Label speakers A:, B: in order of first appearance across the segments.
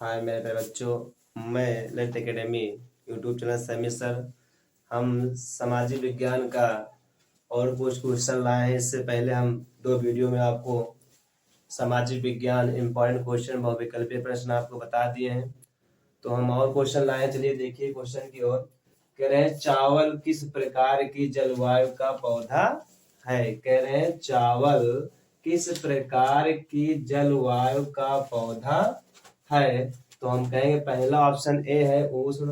A: हाय मेरे प्यारे बच्चों, मैं Lalit academy YouTube channel Sammy sir. हम सामाजिक विज्ञान का और कुछ क्वेश्चन लाए हैं। इससे पहले हम दो वीडियो में आपको सामाजिक विज्ञान इम्पोर्टेंट क्वेश्चन बहुविकल्पीय प्रश्न आपको बता दिए हैं। तो हम और क्वेश्चन लाए हैं। चलिए देखिए क्वेश्चन की ओर। कह रहे हैं चावल किस प्रकार की जलवायु का पौधा है। कह रहे हैं चावल किस प्रकार की जलवायु का पौधा है। तो हम कहेंगे पहला ऑप्शन ए है उष्ण,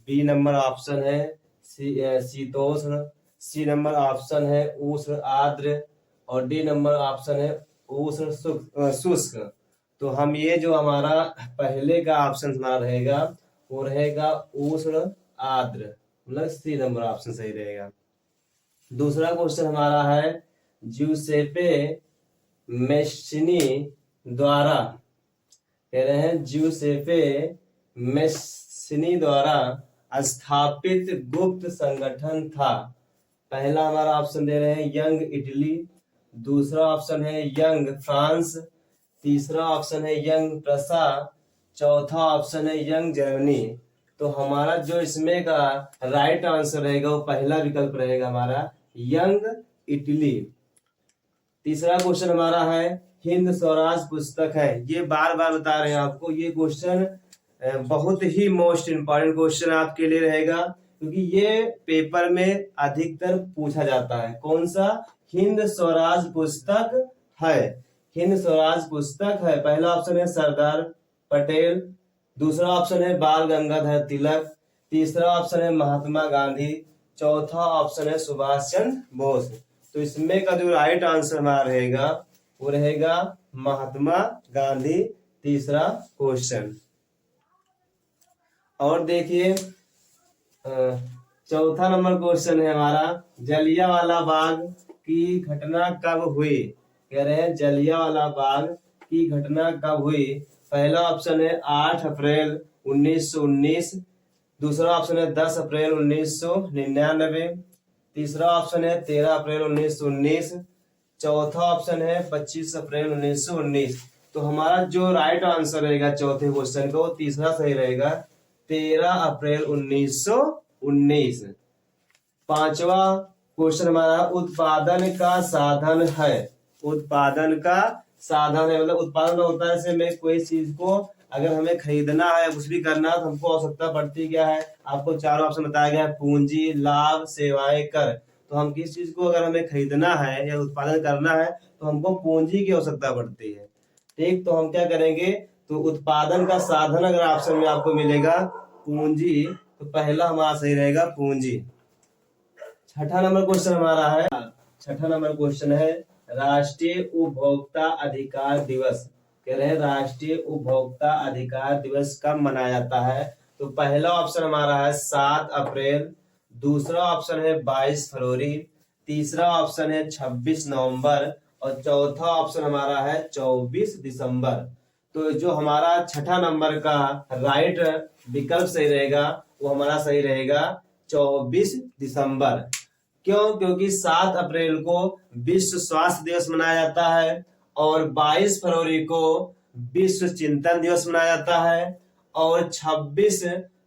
A: बी नंबर ऑप्शन है शीतोष्ण, सी नंबर ऑप्शन है उष्ण आर्द्र और डी नंबर ऑप्शन है उष्ण शुष्क। तो हम ये जो हमारा पहले का ऑप्शन हमारा रहेगा वो रहेगा उष्ण आर्द्र, मतलब सी नंबर ऑप्शन सही रहेगा। दूसरा क्वेश्चन हमारा है ज्यूसेपे मेस्सिनी द्वारा, कह रहे हैं ज्यूसेपे मेस्सिनी द्वारा स्थापित गुप्त संगठन था। पहला हमारा ऑप्शन दे रहे हैं यंग इटली, दूसरा ऑप्शन है यंग फ्रांस, तीसरा ऑप्शन है यंग प्रसा, चौथा ऑप्शन है यंग जर्मनी। तो हमारा जो इसमें का राइट आंसर रहेगा वो पहला विकल्प रहेगा हमारा यंग इटली। तीसरा क्वेश्चन हमारा है हिंद स्वराज पुस्तक है। ये बार बार बता रहे हैं आपको, ये क्वेश्चन बहुत ही मोस्ट इंपॉर्टेंट क्वेश्चन आपके लिए रहेगा क्योंकि ये पेपर में अधिकतर पूछा जाता है। कौन सा? हिंद स्वराज पुस्तक है। हिंद स्वराज पुस्तक है। पहला ऑप्शन है सरदार पटेल, दूसरा ऑप्शन है बाल गंगाधर तिलक, तीसरा ऑप्शन है महात्मा गांधी, चौथा ऑप्शन है सुभाष चंद्र बोस। तो इसमें का जो राइट आंसर हमारा रहेगा वो रहेगा महात्मा गांधी, तीसरा क्वेश्चन। और देखिए चौथा नंबर क्वेश्चन है हमारा जलियांवाला बाग की घटना कब हुई। कह रहे हैं जलियांवाला बाग की घटना कब हुई। पहला ऑप्शन है 8 अप्रैल 1919, दूसरा ऑप्शन है 10 अप्रैल 1999, तीसरा ऑप्शन है 13 अप्रैल 1919, चौथा ऑप्शन है 25 अप्रैल 1919। तो हमारा जो राइट आंसर रहेगा चौथे क्वेश्चन का वो तीसरा सही रहेगा 13 अप्रैल 1919। पांचवा क्वेश्चन हमारा उत्पादन का साधन है। उत्पादन का साधन है मतलब उत्पादन होता है जैसे में कोई चीज को अगर हमें खरीदना है कुछ भी करना है तो हमको आवश्यकता पड़ती क्या है। आपको चारों ऑप्शन बताया गया है पूंजी, लाभ, सेवाएं, कर। तो हम किस चीज को अगर हमें खरीदना है या उत्पादन करना है तो हमको पूंजी की आवश्यकता पड़ती है। ठीक, तो हम क्या करेंगे, तो उत्पादन का साधन अगर ऑप्शन में आपको मिलेगा पूंजी तो पहला हमारा सही रहेगा पूंजी। छठा नंबर क्वेश्चन हमारा है, छठा नंबर क्वेश्चन है राष्ट्रीय उपभोक्ता अधिकार दिवस। कह रहे हैं राष्ट्रीय उपभोक्ता अधिकार दिवस कब मनाया जाता है। तो पहला ऑप्शन हमारा है 7 अप्रैल, दूसरा ऑप्शन है 22 फरवरी, तीसरा ऑप्शन है 26 नवंबर और चौथा ऑप्शन हमारा है 24 दिसंबर। तो जो हमारा छठा नंबर का राइट विकल्प सही रहेगा वो हमारा सही रहेगा 24 दिसंबर। क्यों? क्योंकि 7 अप्रैल को विश्व स्वास्थ्य दिवस मनाया जाता है और 22 फरवरी को विश्व चिंतन दिवस मनाया जाता है और 26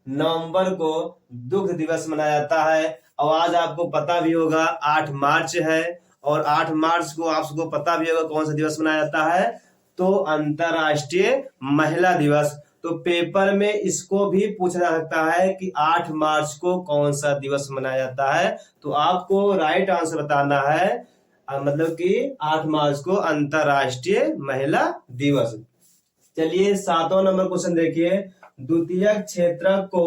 A: नवंबर को दुग्ध दिवस मनाया जाता है। और आज आपको पता भी होगा 8 मार्च है और 8 मार्च को आपको पता भी होगा कौन सा दिवस मनाया जाता है, तो अंतरराष्ट्रीय महिला दिवस। तो पेपर में इसको भी पूछा जा सकता है कि 8 मार्च को कौन सा दिवस मनाया जाता है। तो आपको राइट आंसर बताना है मतलब कि 8 मार्च को अंतरराष्ट्रीय महिला दिवस। चलिए 7वां नंबर क्वेश्चन देखिए द्वितीयक क्षेत्रक को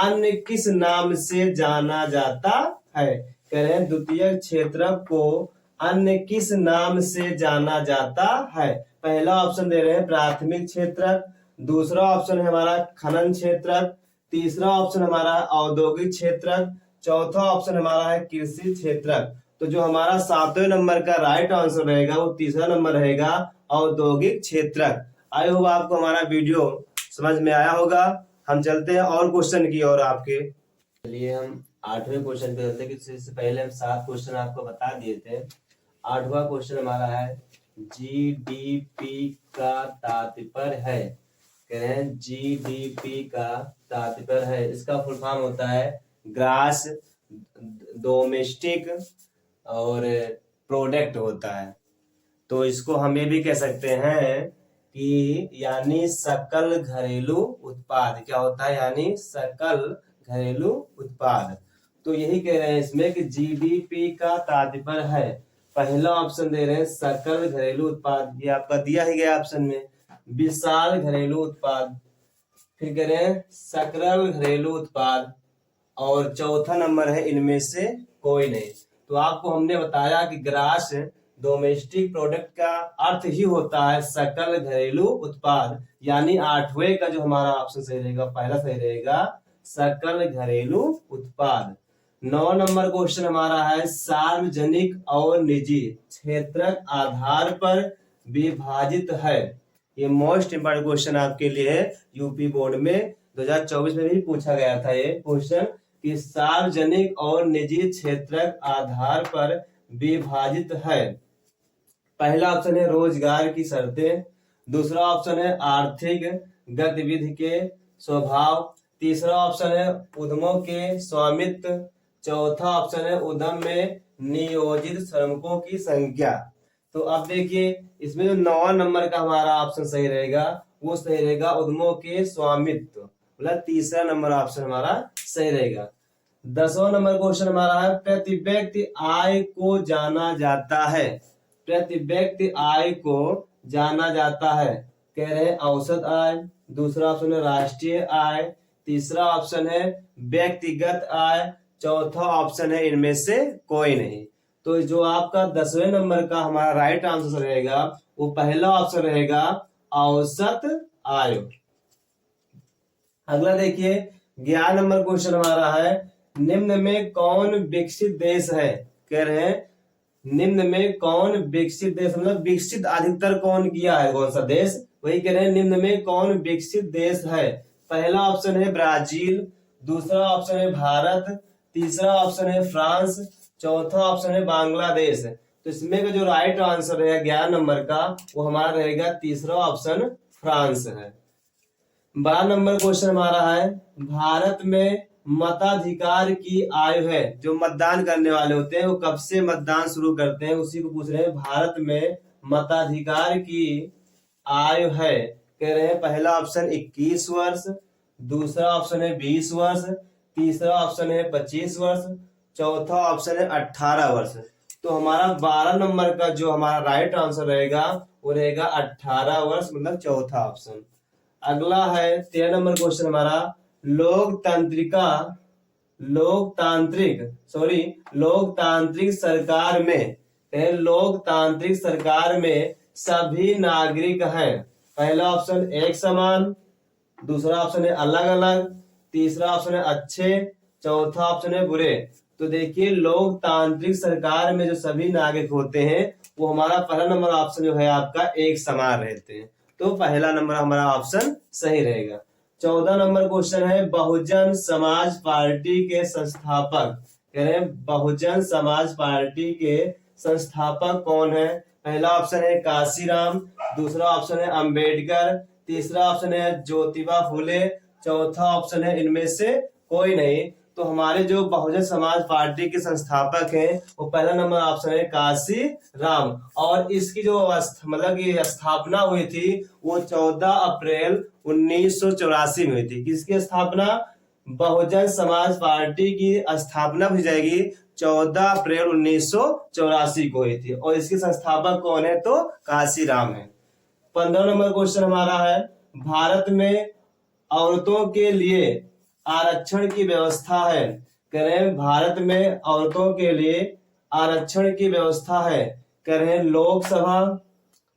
A: अन्य किस नाम से जाना जाता है। कह रहे हैं द्वितीयक क्षेत्रक को अन्य किस नाम से जाना जाता है। पहला ऑप्शन दे रहे हैं प्राथमिक क्षेत्रक, दूसरा ऑप्शन है हमारा खनन क्षेत्रक, तीसरा ऑप्शन हमारा औद्योगिक क्षेत्रक, चौथा ऑप्शन हमारा है कृषि क्षेत्रक। तो जो हमारा 7वें नंबर का राइट आंसर रहेगा वो तीसरा नंबर रहेगा औद्योगिक क्षेत्रक। आई होप आपको हमारा वीडियो समझ में आया होगा। हम चलते हैं और क्वेश्चन की ओर आपके। चलिए हम 8वें क्वेश्चन पे चलते हैं। इससे पहले हम 7 क्वेश्चन आपको बता दिए थे। 8वां क्वेश्चन हमारा है जीडीपी का तात्पर्य है। कह रहे हैं जीडीपी का तात्पर्य है, इसका फुल फॉर्म होता है ग्रास डोमेस्टिक और प्रोडक्ट होता है। तो इसको हम ये भी कह सकते हैं कि यानी सकल घरेलू उत्पाद क्या होता है, यानी सकल घरेलू उत्पाद। तो यही कह रहे हैं इसमें कि जीडीपी का तात्पर्य है, पहला ऑप्शन दे रहे हैं सकल घरेलू उत्पाद, ये आपका दिया ही गया ऑप्शन में, विशाल घरेलू उत्पाद, फिर कह रहे हैं सकल घरेलू उत्पाद, और चौथा नंबर है इनमें से कोई नहीं। तो आपको हमने बताया कि ग्रास डोमेस्टिक प्रोडक्ट का अर्थ ही होता है सकल घरेलू उत्पाद, यानी आठवें का जो हमारा ऑप्शन सही रहेगा, पहला सही रहेगा सकल घरेलू उत्पाद। 9 नंबर क्वेश्चन हमारा है सार्वजनिक और निजी क्षेत्रक आधार पर विभाजित है। ये मोस्ट इंपोर्टेंट क्वेश्चन आपके लिए है, यूपी बोर्ड में 2024 में भी पूछा गया था ये क्वेश्चन कि सार्वजनिक और निजी क्षेत्रक आधार पर विभाजित है। पहला ऑप्शन है रोजगार की शर्तें, दूसरा ऑप्शन है आर्थिक गतिविधि के स्वभाव, तीसरा ऑप्शन है उद्यमों के स्वामित्व, चौथा ऑप्शन है उद्यम में नियोजित श्रमिकों की संख्या। तो अब देखिए इसमें जो 9 नंबर का हमारा ऑप्शन सही रहेगा वो सही रहेगा उद्यमों के स्वामित्व, मतलब तीसरा नंबर ऑप्शन हमारा सही रहेगा। 10वां नंबर क्वेश्चन हमारा है प्रति व्यक्ति आय को जाना जाता है, प्रति व्यक्ति आय को जाना जाता है, कह रहे हैं औसत आय, दूसरा ऑप्शन है राष्ट्रीय आय, तीसरा ऑप्शन है व्यक्तिगत आय, चौथा ऑप्शन है इनमें से कोई नहीं। तो जो आपका 10वें नंबर का हमारा राइट आंसर रहेगा वो पहला ऑप्शन रहेगा औसत आय। अगला देखिए 11 नंबर क्वेश्चन हमारा है निम्न में कौन विकसित देश है, कह रहे हैं निम्न में कौन विकसित देश, मतलब विकसित अधिकतर कौन किया है, कौन सा देश, वही कह रहे हैं निम्न में कौन विकसित देश है। पहला ऑप्शन है ब्राजील, दूसरा ऑप्शन है भारत, तीसरा ऑप्शन है फ्रांस, चौथा ऑप्शन है बांग्लादेश। तो इसमें का जो राइट आंसर रहेगा 11 नंबर का वो हमारा रहेगा तीसरा ऑप्शन फ्रांस है। 12 नंबर क्वेश्चन हमारा है भारत में मताधिकार की आयु है, जो मतदान करने वाले होते हैं वो कब से मतदान शुरू करते हैं उसी को पूछ रहे हैं। भारत में मताधिकार की आयु है, कह रहे हैं पहला ऑप्शन 21 वर्ष, दूसरा ऑप्शन है 20 वर्ष, तीसरा ऑप्शन है 25 वर्ष, चौथा ऑप्शन है 18 वर्ष। तो हमारा 12 नंबर का जो हमारा राइट आंसर रहेगा वो रहेगा 18 वर्ष, मतलब चौथा ऑप्शन। अगला है 13 नंबर क्वेश्चन हमारा लोकतांत्रिक सरकार में, लोकतांत्रिक सरकार में सभी नागरिक हैं। पहला ऑप्शन एक समान, दूसरा ऑप्शन है अलग अलग, तीसरा ऑप्शन है अच्छे, चौथा ऑप्शन है बुरे। तो देखिए लोकतांत्रिक सरकार में जो सभी नागरिक होते हैं वो हमारा पहला नंबर ऑप्शन जो है आपका एक समान रहते हैं, तो पहला नंबर हमारा ऑप्शन सही रहेगा। 14 नंबर क्वेश्चन है बहुजन समाज पार्टी के संस्थापक, कह रहे हैं बहुजन समाज पार्टी के संस्थापक कौन है। पहला ऑप्शन है काशीराम, दूसरा ऑप्शन है अंबेडकर, तीसरा ऑप्शन है ज्योतिबा फूले, चौथा ऑप्शन है इनमें से कोई नहीं। तो हमारे जो बहुजन समाज पार्टी के संस्थापक हैं वो पहला नंबर ऑप्शन है काशी राम, और इसकी जो मतलब ये स्थापना हुई थी वो 14 अप्रैल 1984 में हुई थी। किसकी स्थापना, बहुजन समाज पार्टी की स्थापना हो जाएगी 14 अप्रैल 1984 को हुई थी, और इसके संस्थापक कौन है तो काशी राम है। 15 नंबर क्वेश्चन हमारा है भारत में औरतों के लिए आरक्षण की व्यवस्था है, कह रहे हैं भारत में औरतों के लिए आरक्षण की व्यवस्था है, कह रहे हैं लोकसभा,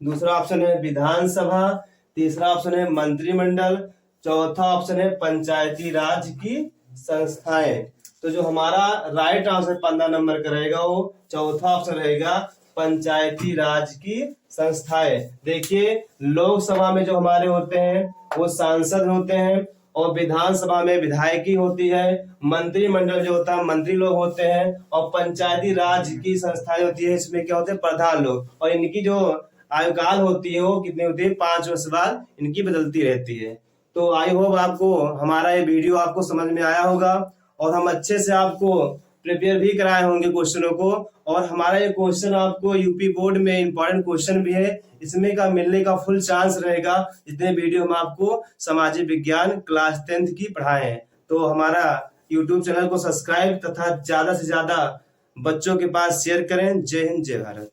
A: दूसरा ऑप्शन है विधानसभा, तीसरा ऑप्शन है मंत्रिमंडल, चौथा ऑप्शन है पंचायती राज की संस्थाएं। तो जो हमारा राइट आंसर 15 नंबर का रहेगा वो चौथा ऑप्शन रहेगा पंचायती राज की संस्थाएं। देखिए लोकसभा में जो हमारे होते हैं वो सांसद होते हैं, और विधानसभा में विधायकी होती है, मंत्रिमंडल जो होता है मंत्री लोग होते हैं, और पंचायती राज की संस्थाएं होती है इसमें क्या होते हैं प्रधान लोग, और इनकी जो आयुकाल होती है वो कितनी होती है, 5 वर्ष बाद इनकी बदलती रहती है। तो आई होप आपको हमारा ये वीडियो आपको समझ में आया होगा और हम अच्छे से आपको प्रिपेयर भी कराए होंगे क्वेश्चनों को। और हमारा ये क्वेश्चन आपको यूपी बोर्ड में इंपॉर्टेंट क्वेश्चन भी है, इसमें का मिलने का फुल चांस रहेगा जितने वीडियो हम आपको सामाजिक विज्ञान क्लास 10th की पढ़ाए हैं। तो हमारा यूट्यूब चैनल को सब्सक्राइब तथा ज्यादा से ज्यादा बच्चों के पास शेयर करें। जय हिंद, जय भारत।